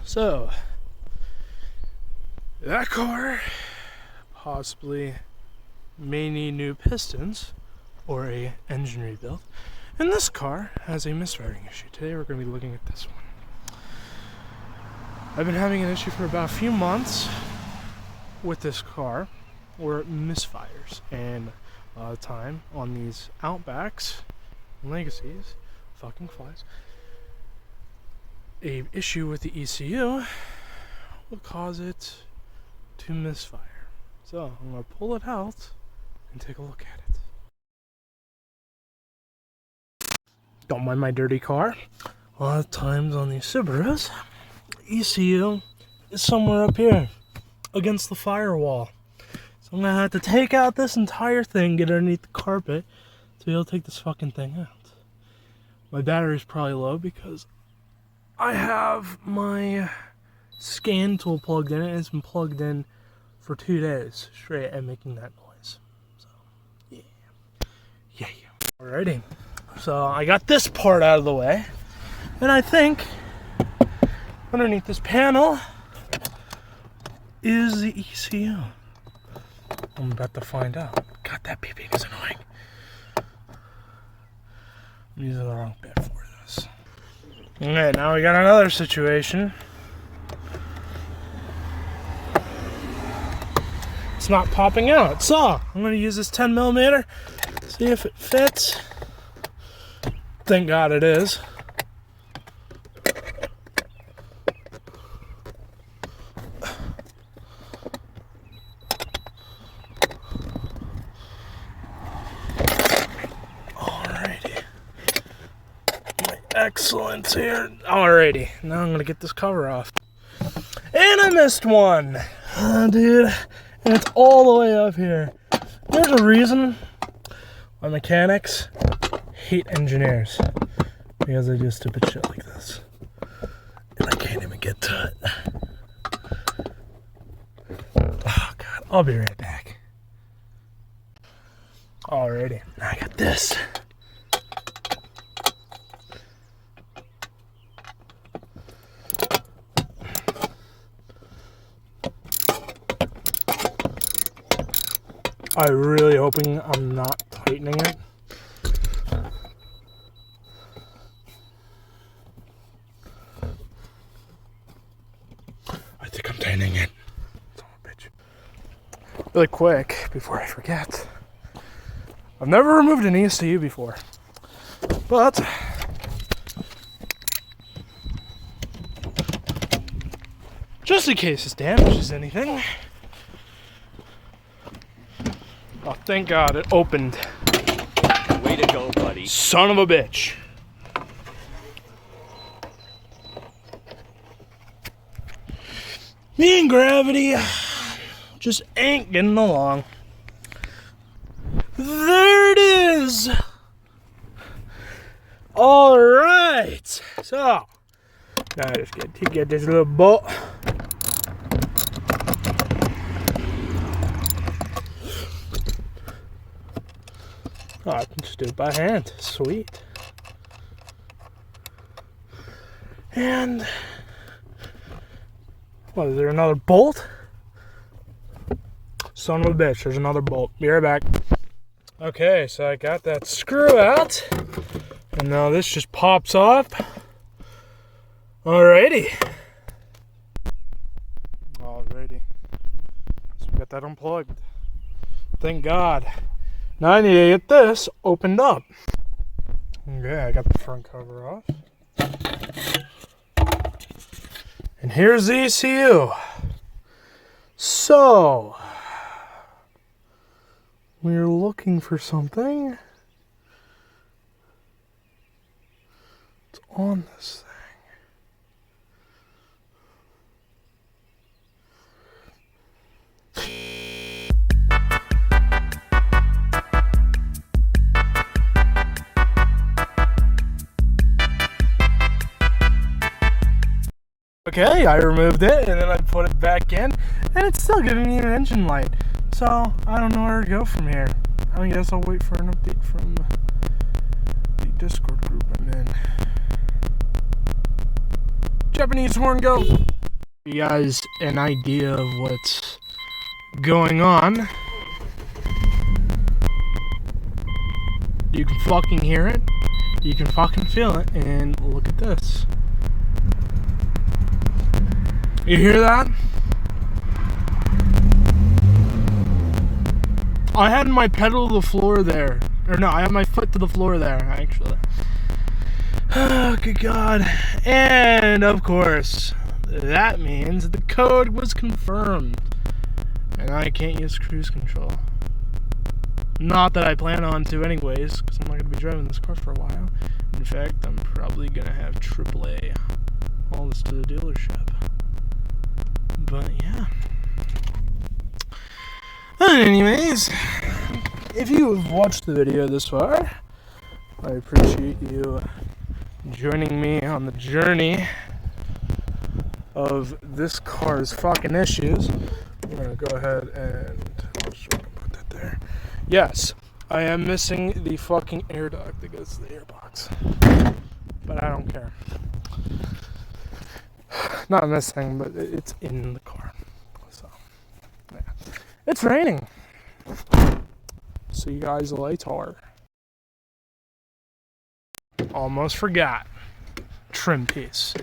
So that car possibly may need new pistons or a engine rebuild, and this car has a misfiring issue. Today we're going to be looking at this one. I've been having an issue for about a few months with this car where it misfires, and a lot of the time on these Outbacks and Legacies, fucking flies, a issue with the ECU will cause it to misfire. So I'm going to pull it out and take a look at it. Don't mind my dirty car. A lot of times on these Subarus, ECU is somewhere up here against the firewall. So I'm going to have to take out this entire thing, get underneath the carpet to be able to take this fucking thing out. My battery's probably low because I have my scan tool plugged in. It's been plugged in for 2 days straight and making that noise. So, yeah. Alrighty. So I got this part out of the way, and I think underneath this panel is the ECU. I'm about to find out. God, that beeping is annoying. I'm using the wrong bit for this. Alright, now we got another situation. It's not popping out. So I'm going to use this 10mm, see if it fits. Thank God it is. Alrighty. My excellence here. Alrighty. Now I'm going to get this cover off. And I missed one. Oh, dude. And it's all the way up here. There's a reason why mechanics hate engineers. Because they do stupid shit like this. And I can't even get to it. Oh God, I'll be right back. Alrighty, now I got this. I'm really hoping I'm not tightening it. I think I'm tightening it. Son of a bitch. Really quick, before I forget. I've never removed an ECU before. But just in case this damages anything. Oh, thank God it opened. Way to go, buddy. Son of a bitch. Me and gravity just ain't getting along. There it is. All right. So now I just get this little bolt. Oh, I can just do it by hand. Sweet. And what, is there another bolt? Son of a bitch, there's another bolt. Be right back. Okay, so I got that screw out. And now this just pops off. Alrighty. So we got that unplugged. Thank God. Now I need to get this opened up. Okay, I got the front cover off. And here's the ECU. So, we're looking for something. It's on this thing. Okay, I removed it and then I put it back in, and it's still giving me an engine light. So I don't know where to go from here. I guess I'll wait for an update from the Discord group I'm in. Japanese horn go. You guys an idea of what's going on. You can fucking hear it. You can fucking feel it. And look at this. You hear that? I had my pedal to the floor there. Or no, I had my foot to the floor there, actually. Oh, good God. And, of course, that means the code was confirmed. And I can't use cruise control. Not that I plan on to anyways, because I'm not going to be driving this car for a while. In fact, I'm probably going to have AAA. All this to the dealership. But, yeah. Anyways, if you have watched the video this far, I appreciate you joining me on the journey of this car's fucking issues. I'm gonna go ahead and I'll just put that there. Yes, I am missing the fucking air duct that goes to the airbox, but I don't care. Not missing, but it's in the car. So, yeah. It's raining. See you guys later. Almost forgot. Trim piece.